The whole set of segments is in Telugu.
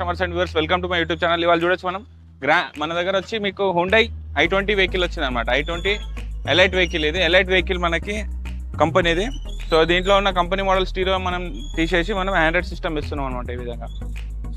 Customers and viewers, welcome to my YouTube channel. ఇవాళ చూడొచ్చు మనం మన దగ్గర వచ్చి మీకు హుండై i20 వెహికల్ వచ్చింది అనమాట. i20 elite vehicle. ఇది ఎలైట్ వెహికల్ మనకి కంపెనీది. సో దీంట్లో ఉన్న కంపెనీ మోడల్ స్టీరియో మనం తీసేసి మనం ఆండ్రాయిడ్ సిస్టమ్ ఇస్తున్నాం అనమాట. ఈ విధంగా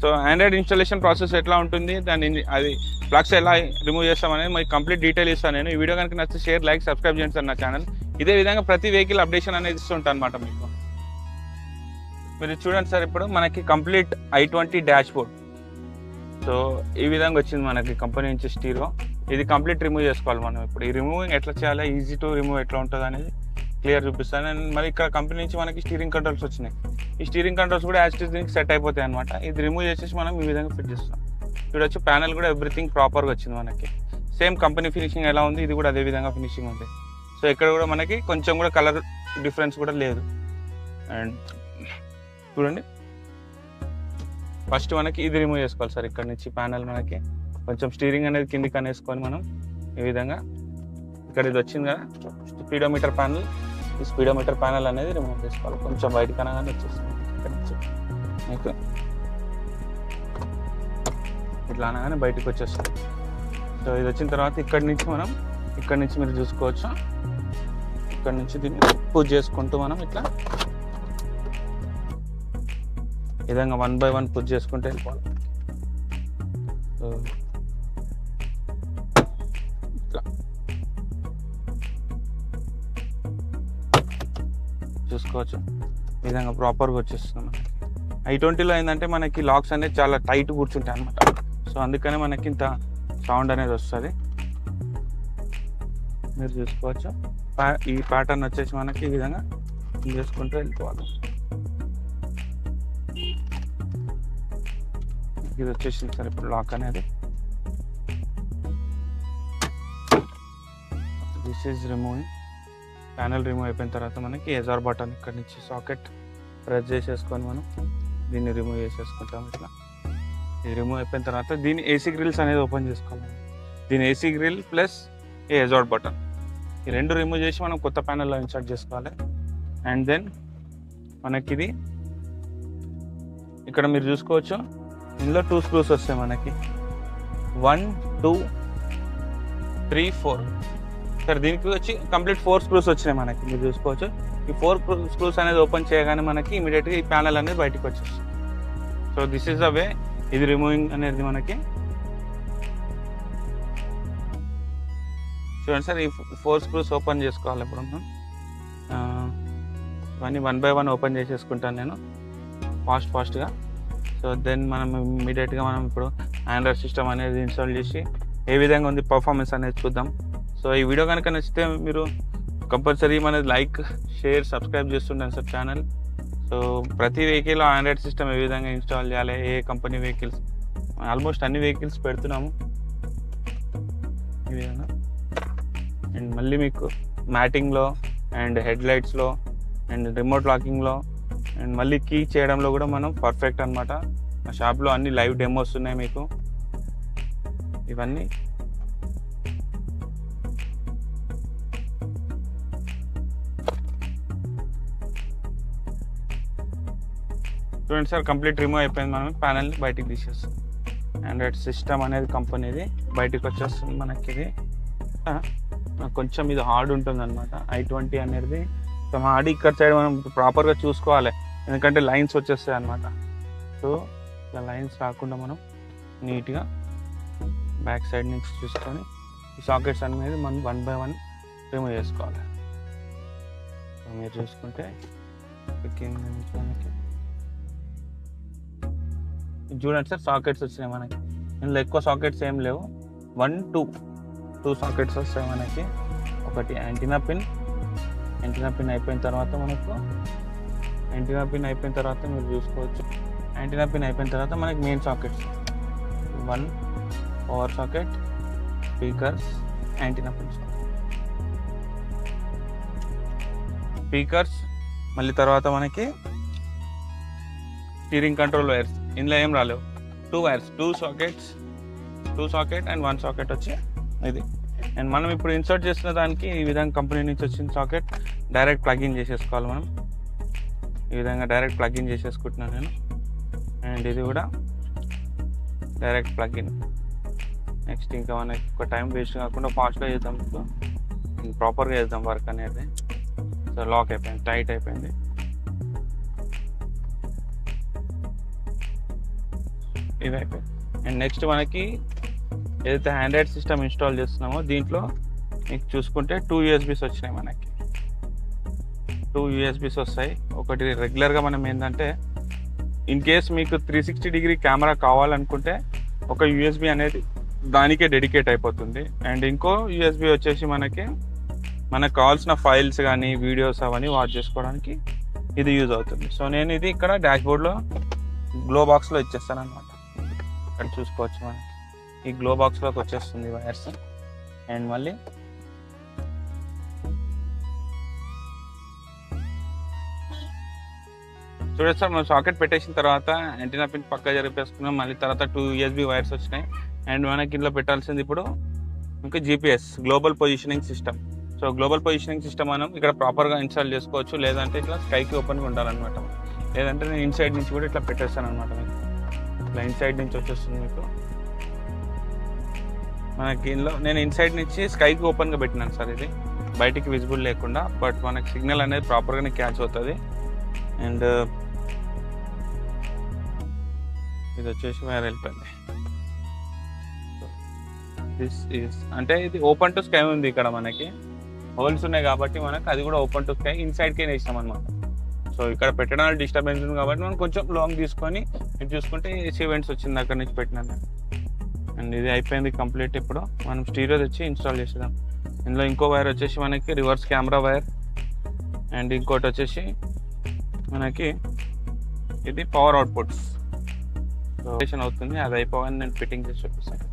సో ఆండ్రాయిడ్ ఇన్స్టాలేషన్ ప్రాసెస్ ఎట్లా ఉంటుంది, దాన్ని అది ప్లగ్స్ ఎలా రిమూవ్ చేస్తామనేది మీకు కంప్లీట్ డీటెయిల్ ఇస్తాను నేను. ఈ వీడియో కనుక నచ్చితే షేర్, లైక్, సబ్స్క్రైబ్ చేయండి సార్ నా ఛానల్. ఇదే విధంగా ప్రతి వెహికల్ అప్డేషన్ అనేది ఇస్తుంటాను అనమాట మీకు. మీరు చూడండి సార్, ఇప్పుడు మనకి complete i20 dash board. So ఈ విధంగా వచ్చింది మనకి కంపెనీ నుంచి స్టీరియో. ఇది కంప్లీట్ రిమూవ్ చేసుకోవాలి మనం. ఇప్పుడు ఈ రిమూవింగ్ ఎట్లా చేయాలి, ఈజీ టు రిమూవ్ ఎట్లా ఉంటుంది అనేది క్లియర్ చూపిస్తాను. అండ్ మరి ఇక్కడ కంపెనీ నుంచి మనకి స్టీరింగ్ కంట్రోల్స్ వచ్చినాయి. ఈ స్టీరింగ్ కంట్రోల్స్ కూడా యాజ్ దీనికి సెట్ అయిపోతాయి అనమాట. ఇది రిమూవ్ చేసేసి మనం ఈ విధంగా ఫిట్ చేస్తాం. చూడొచ్చు, ప్యానల్ కూడా ఎవ్రీథింగ్ ప్రాపర్గా వచ్చింది మనకి. సేమ్ కంపెనీ ఫినిషింగ్ ఎలా ఉంది, ఇది కూడా అదే విధంగా ఫినిషింగ్ ఉంది. సో ఇక్కడ కూడా మనకి కొంచెం కూడా కలర్ డిఫరెన్స్ కూడా లేదు. అండ్ చూడండి, ఫస్ట్ మనకి ఇది రిమూవ్ చేసుకోవాలి సార్. ఇక్కడ నుంచి ప్యానల్ మనకి కొంచెం స్టీరింగ్ అనేది కిందికి అనేసుకొని మనం ఈ విధంగా ఇక్కడ ఇది వచ్చింది కదా స్పీడోమీటర్ ప్యానల్. ఈ స్పీడోమీటర్ ప్యానల్ అనేది రిమూవ్ చేసుకోవాలి. కొంచెం బయటకు అనగానే వచ్చేస్తుంది ఇక్కడ నుంచి మీకు ఇట్లా అనగానే బయటకు వచ్చేస్తుంది. సో ఇది వచ్చిన తర్వాత ఇక్కడ నుంచి మీరు చూసుకోవచ్చు. ఇక్కడ నుంచి దీన్ని పూజ చేసుకుంటూ మనం ఇట్లా ఈ విధంగా 1 by 1 పుష్ చేసుకుంటూ వెళ్ళిపోవాలి. సో ఇట్లా చూసుకోవచ్చు, ఈ విధంగా ప్రాపర్గా వచ్చేస్తుంది మనకి. i20లో ఏంటంటే మనకి లాక్స్ అనేది చాలా టైట్ కూర్చుంటాయి అనమాట. సో అందుకనే మనకి ఇంత సౌండ్ అనేది వస్తుంది. మీరు చూసుకోవచ్చు, ఈ ప్యాటర్న్ వచ్చేసి మనకి ఈ విధంగా చేసుకుంటూ వెళ్ళిపోవాలి. ఇది వచ్చేసింది సార్ ఇప్పుడు లాక్ అనేది. This is removing. Panel remove అయిపోయిన తర్వాత మనకి ఎజార్ బటన్ ఇక్కడ నుంచి సాకెట్ ప్రెస్ చేసేసుకొని మనం దీన్ని రిమూవ్ చేసేసుకుంటాం. ఇట్లా ఇది రిమూవ్ అయిపోయిన తర్వాత దీని ఏసీ గ్రిల్స్ అనేది ఓపెన్ చేసుకోవాలి. దీని ఏసీ గ్రిల్ ప్లస్ ఈ ఎజార్ బటన్ ఈ రెండు రిమూవ్ చేసి మనం కొత్త ప్యానల్లో ఇన్సర్ట్ చేసుకోవాలి. అండ్ దెన్ మనకి ఇది ఇక్కడ మీరు చూసుకోవచ్చు, ఇందులో 2 స్క్రూస్ వస్తాయి మనకి. 1, 2, 3, 4 సార్. దీనికి వచ్చి కంప్లీట్ 4 స్క్రూస్ వచ్చినాయి మనకి. మీరు చూసుకోవచ్చు, ఈ 4 స్క్రూస్ అనేది ఓపెన్ చేయగానే మనకి ఇమీడియట్గా ఈ ప్యానల్ అనేది బయటకు వచ్చేస్తుంది. So this is the way ఇది రిమూవింగ్ అనేది మనకి. చూడండి సార్, ఈ 4 స్క్రూస్ ఓపెన్ చేసుకోవాలి. ఇప్పుడు ఇవన్నీ 1 by 1 ఓపెన్ చేసేసుకుంటాను నేను ఫాస్ట్గా. సో దెన్ మనం ఇమీడియట్గా మనం ఇప్పుడు ఆండ్రాయిడ్ సిస్టమ్ అనేది ఇన్స్టాల్ చేసి ఏ విధంగా ఉంది పర్ఫార్మెన్స్ అనేది చూద్దాం. సో ఈ వీడియో కనుక నచ్చితే మీరు కంపల్సరీ మనది లైక్, షేర్, సబ్స్క్రైబ్ చేస్తుంటాను సార్ ఛానల్. సో ప్రతి వెహికల్లో ఆండ్రాయిడ్ సిస్టమ్ ఏ విధంగా ఇన్స్టాల్ చేయాలి, ఏ కంపెనీ వెహికల్స్, ఆల్మోస్ట్ అన్ని వెహికల్స్ పెడుతున్నాము ఈ విధంగా. అండ్ మళ్ళీ మీకు మ్యాటింగ్లో అండ్ హెడ్ లైట్స్లో అండ్ రిమోట్ లాకింగ్లో అండ్ మళ్ళీ కీ చేయడంలో కూడా మనం పర్ఫెక్ట్ అనమాట. మా షాప్లో అన్ని లైవ్ డెమోస్ ఉన్నాయి మీకు. ఇవన్నీ చూడండి సార్, కంప్లీట్ రిమూవ్ అయిపోయింది. మనం ప్యానల్ని బయటికి తీసేస్తాం. ఆండ్రాయిడ్ సిస్టమ్ అనేది కంపెనీది బయటకు వచ్చేస్తుంది మనకి. ఇది కొంచెం ఇది హార్డ్ ఉంటుంది అనమాట i20 అనేది. సో హార్డ్ ఇక్కడ సైడ్ మనం ప్రాపర్గా చూసుకోవాలి, ఎందుకంటే లైన్స్ వచ్చేస్తాయి అనమాట. సో ఇలా లైన్స్ రాకుండా మనం నీట్గా బ్యాక్ సైడ్ నుంచి చూసుకొని ఈ సాకెట్స్ అనేది మనం 1 by 1 రిమూవ్ చేసుకోవాలి. మీరు చూసుకుంటే కింద నుంచి మనకి చూడండి సార్, సాకెట్స్ వచ్చినాయి మనకి. ఇందులో ఎక్కువ సాకెట్స్ ఏం లేవు, 1, 2 సాకెట్స్ వస్తాయి మనకి. ఒకటి యాంటీనా పిన్ అయిపోయిన తర్వాత మీరు చూసుకోవచ్చు. యాంటీనా పిన్ అయిపోయిన తర్వాత మనకి main sockets 1 power socket, speakers, antenna pin, speakers. మళ్ళీ తర్వాత మనకి స్టీరింగ్ కంట్రోల్ వైర్స్. ఇందులో ఏం రాలేవు, 2 వైర్స్, 2 సాకెట్ అండ్ 1 సాకెట్ వచ్చి ఇది. అండ్ మనం ఇప్పుడు ఇన్సర్ట్ చేసిన దానికి ఈ విధంగా కంపెనీ నుంచి వచ్చిన సాకెట్ డైరెక్ట్ ప్లగిన్ చేసేసుకోవాలి మనం. ఈ విధంగా డైరెక్ట్ ప్లగిన్ చేసేసుకుంటున్నాను నేను. అండ్ ఇది కూడా డైరెక్ట్ ప్లగ్ ఇన్. నెక్స్ట్ ఇంకా మనకి ఒక టైం వేస్ట్ కాకుండా ఫాస్ట్గా చేద్దాం, ప్రాపర్గా చేద్దాం వర్క్ అనేది. సో లాక్ అయిపోయింది, టైట్ అయిపోయింది. ఇవి అయిపోయింది. అండ్ నెక్స్ట్ మనకి ఏదైతే ఆండ్రాయిడ్ సిస్టమ్ ఇన్స్టాల్ చేస్తున్నామో దీంట్లో మీకు చూసుకుంటే 2 USBs వచ్చినాయి. మనకి 2 USBs వస్తాయి. ఒకటి రెగ్యులర్గా మనం ఏంటంటే ఇన్ కేస్ మీకు 360 కెమెరా కావాలనుకుంటే ఒక USB అనేది దానికే డెడికేట్ అయిపోతుంది. అండ్ ఇంకో USB వచ్చేసి మనకు కావాల్సిన ఫైల్స్ కానీ వీడియోస్ అవన్నీ వాచ్ చేసుకోవడానికి ఇది యూజ్ అవుతుంది. సో నేను ఇది ఇక్కడ డాష్బోర్డ్లో గ్లో బాక్స్లో ఇచ్చేస్తాను అనమాట. ఇక్కడ చూసుకోవచ్చు, మనకి ఈ గ్లో బాక్స్లోకి వచ్చేస్తుంది వైర్స్. అండ్ మళ్ళీ చూడండి సార్, మనం సాకెట్ పెట్టేసిన తర్వాత యాంటీనా పిన్ పక్క జరిపేసుకున్నాం. మళ్ళీ తర్వాత 2 USB వైర్స్ వచ్చినాయి. అండ్ మనకి ఇంట్లో పెట్టాల్సింది ఇప్పుడు ఇంకా GPS, global positioning system. So global positioning system మనం ఇక్కడ ప్రాపర్గా ఇన్స్టాల్ చేసుకోవచ్చు, లేదంటే ఇట్లా స్కైకి ఓపెన్గా ఉండాలన్నమాట. లేదంటే నేను ఇన్సైడ్ నుంచి కూడా ఇట్లా పెట్టేస్తాను అనమాట. మీకు ఇట్లా ఇన్సైడ్ నుంచి వచ్చేస్తుంది. మీకు మనకి ఇందులో నేను ఇన్సైడ్ నుంచి స్కైకి ఓపెన్గా పెట్టినాను సార్, ఇది బయటికి విజిబుల్ లేకుండా. బట్ మనకి సిగ్నల్ అనేది ప్రాపర్గానే క్యాచ్ అవుతుంది. అండ్ ఇది వచ్చేసి వైర్ వెళ్ళిపోయింది. దిస్ ఈజ్ అంటే ఇది ఓపెన్ టు స్కై ఉంది. ఇక్కడ మనకి హోల్స్ ఉన్నాయి కాబట్టి మనకు అది కూడా ఓపెన్ టు స్కై ఇన్సైడ్కే వేసాం అనమాట. సో ఇక్కడ పెట్టడానికి డిస్టర్బెన్స్ ఉంది కాబట్టి మనం కొంచెం లాంగ్ తీసుకొని ఇది చూసుకుంటే ఏసీ ఈవెంట్స్ వచ్చింది అక్కడ నుంచి పెట్టినాను. అండ్ ఇది అయిపోయింది కంప్లీట్. ఇప్పుడు మనం స్టీరియో తెచ్చి ఇన్స్టాల్ చేసేద్దాం. ఇందులో ఇంకో వైర్ వచ్చేసి మనకి రివర్స్ కెమెరా వైర్. అండ్ ఇంకోటి వచ్చేసి మనకి ఇది పవర్ అవుట్పుట్స్ అవుతుంది. అది అయిపోవని నేను ఫిట్టింగ్ చేసి చూపిస్తాను.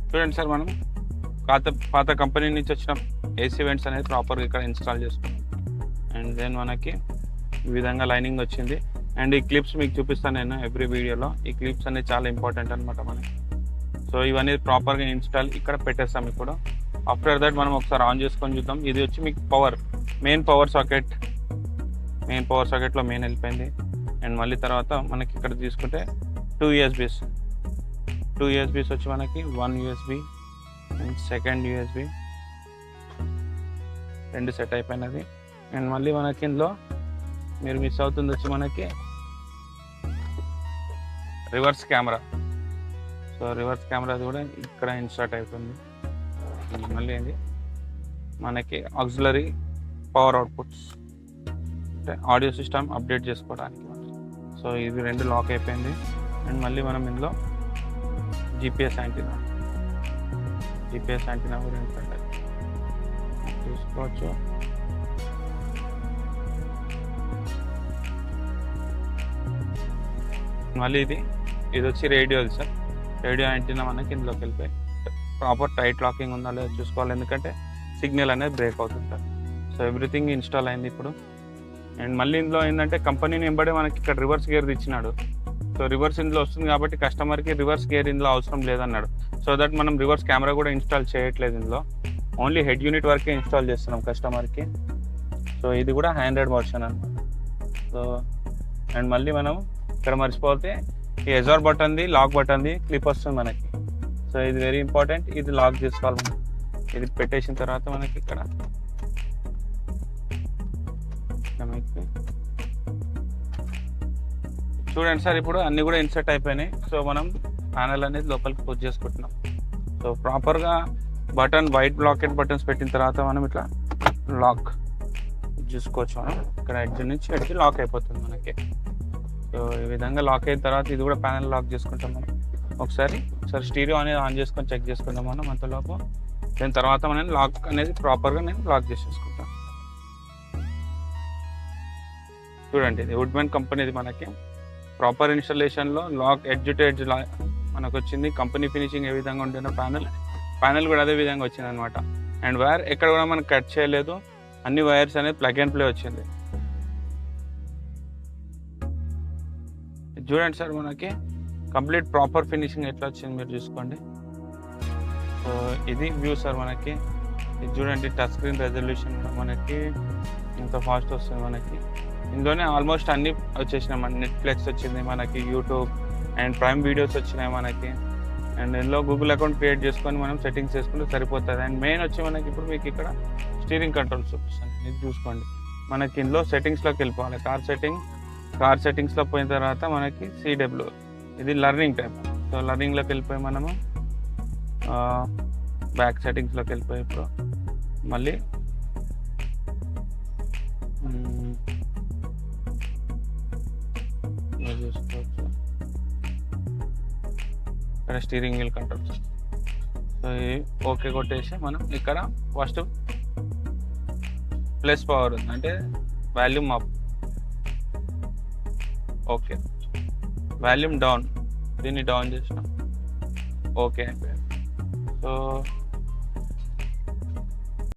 చూడండి సార్, మనం పాత కంపెనీ నుంచి వచ్చిన ఏసీ వెంట్స్ అనేది ప్రాపర్గా ఇక్కడ ఇన్స్టాల్ చేసుకున్నాం. అండ్ దెన్ మనకి ఈ విధంగా లైనింగ్ వచ్చింది. అండ్ ఈ క్లిప్స్ మీకు చూపిస్తాను నేను ఎవ్రీ వీడియోలో. ఈ క్లిప్స్ అనేది చాలా ఇంపార్టెంట్ అనమాట మనకి. సో ఇవన్నీ ప్రాపర్గా ఇన్స్టాల్ ఇక్కడ పెట్టేస్తాం. ఇప్పుడు ఆఫ్టర్ దట్ మనం ఒకసారి ఆన్ చేసుకొని చూద్దాం. ఇది వచ్చి మీకు మెయిన్ పవర్ సాకెట్లో మెయిన్ వెళ్ళిపోయింది. అండ్ మళ్ళీ తర్వాత మనకి ఇక్కడ తీసుకుంటే 2 USBs వచ్చి మనకి 1 USB and second USB 2 set అయిపోయినది. అండ్ మళ్ళీ మనకి ఇందులో మీరు మిస్ అవుతుంది వచ్చి మనకి reverse camera. So reverse camera కూడా ఇక్కడ ఇన్స్టార్ట్ అవుతుంది. మళ్ళీ ఏంటి మనకి ఆక్సిలరీ పవర్ అవుట్పుట్స్ అంటే ఆడియో సిస్టమ్ అప్డేట్ చేసుకోవడానికి. సో ఇవి 2 లాక్ అయిపోయింది. అండ్ మళ్ళీ మనం ఇందులో GPS యాంటీనా కూడా ఏంటంటే చూసుకోవచ్చు. మళ్ళీ ఇది వచ్చి రేడియో సార్. రేడియో యాంటీనా మనకి ఇందులోకి వెళ్ళిపోయి ప్రాపర్ టైట్ లాకింగ్ ఉందా లేదా చూసుకోవాలి, ఎందుకంటే సిగ్నల్ అనేది బ్రేక్ అవుతుంది. సో ఎవ్రీథింగ్ ఇన్స్టాల్ అయింది ఇప్పుడు. అండ్ మళ్ళీ ఇందులో ఏంటంటే కంపెనీ నెంబడే మనకి ఇక్కడ రివర్స్ గేర్ ఇచ్చినాడు. సో రివర్స్ ఇందులో వస్తుంది కాబట్టి కస్టమర్కి రివర్స్ గేర్ ఇందులో అవసరం లేదన్నాడు. సో దట్ మనం రివర్స్ కెమెరా కూడా ఇన్స్టాల్ చేయట్లేదు ఇందులో, ఓన్లీ హెడ్ యూనిట్ వరకే ఇన్స్టాల్ చేస్తున్నాం కస్టమర్కి. సో ఇది కూడా హ్యాండ్రెడ్ వర్షన్ అనమాట. సో అండ్ మళ్ళీ మనం ఇక్కడ మర్చిపోతే ఈ ఎజార్ బటన్ది లాక్ బటన్ది క్లిప్ వస్తుంది మనకి. సో ఇది వెరీ ఇంపార్టెంట్, ఇది లాక్ చేసుకోవాలి మనం. ఇది పెట్టేసిన తర్వాత మనకి ఇక్కడ చూడండి సార్, ఇప్పుడు అన్నీ కూడా ఇన్సర్ట్ అయిపోయినాయి. సో మనం ప్యానెల్ అనేది లోపలికి పుష్ చేసుకుంటున్నాం. సో ప్రాపర్గా వైట్ బ్లాకెట్ బటన్స్ పెట్టిన తర్వాత మనం ఇట్లా లాక్ చూసుకోవచ్చు. మనం ఇక్కడ ఎడ్జ్ నుంచి ఎడ్జ్ లాక్ అయిపోతుంది మనకి. సో ఈ విధంగా లాక్ అయిన తర్వాత ఇది కూడా ప్యానెల్ లాక్ చేసుకుంటాం మనం. ఒకసారి స్టీరియో అనేది ఆన్ చేసుకొని చెక్ చేసుకుంటాం మనం అంతలోపు. దాని తర్వాత మనం లాక్ అనేది ప్రాపర్గా నేను లాక్ చేసేసుకుంటాను. చూడండి, ఇది వుడ్మెన్ కంపెనీది మనకి ప్రాపర్ ఇన్స్టాలేషన్లో లాక్ ఎడ్జ్ టు ఎడ్జ్ మనకు వచ్చింది. కంపెనీ ఫినిషింగ్ ఏ విధంగా ఉంటుందో ప్యానెల్ కూడా అదే విధంగా వచ్చింది అనమాట. అండ్ వైర్ ఎక్కడ కూడా మనం కట్ చేయలేదు, అన్ని వైర్స్ అనేది ప్లగ్ అండ్ ప్లే వచ్చింది. చూడండి సార్, మనకి కంప్లీట్ ప్రాపర్ ఫినిషింగ్ ఎట్లా వచ్చింది మీరు చూసుకోండి. సో ఇది వ్యూ సార్ మనకి. ఇది చూడండి, టచ్ స్క్రీన్ రెజల్యూషన్ మనకి ఎంత ఫాస్ట్ వస్తుంది మనకి. ఇందులోనే ఆల్మోస్ట్ అన్ని వచ్చేసినాయి. మన నెట్ఫ్లిక్స్ వచ్చింది మనకి, యూట్యూబ్, అండ్ ప్రైమ్ వీడియోస్ వచ్చినాయి మనకి. అండ్ ఇందులో గూగుల్ అకౌంట్ క్రియేట్ చేసుకొని మనం సెట్టింగ్స్ చేసుకుంటే సరిపోతుంది. అండ్ మెయిన్ వచ్చి మనకి ఇప్పుడు మీకు ఇక్కడ స్టీరింగ్ కంట్రోల్స్ చూపిస్తాను, ఇది చూసుకోండి. మనకి ఇందులో సెట్టింగ్స్లోకి వెళ్ళిపోవాలి. కార్ సెట్టింగ్స్లో పోయిన తర్వాత మనకి CW, ఇది లర్నింగ్ టైప్. సో లర్నింగ్లోకి వెళ్ళిపోయి మనము బ్యాక్ సెట్టింగ్స్లోకి వెళ్ళిపోయి ఇప్పుడు మళ్ళీ చూసుకోవచ్చు ఇక్కడ స్టీరింగ్ వీల్ కంట్రోల్స్. సో ఇవి ఓకే కొట్టేసి మనం ఇక్కడ ఫస్ట్ ప్లస్ పవర్ ఉంది అంటే volume up, okay. Volume down, దీన్ని డౌన్ చేసినాం, ఓకే అయిపోయింది. సో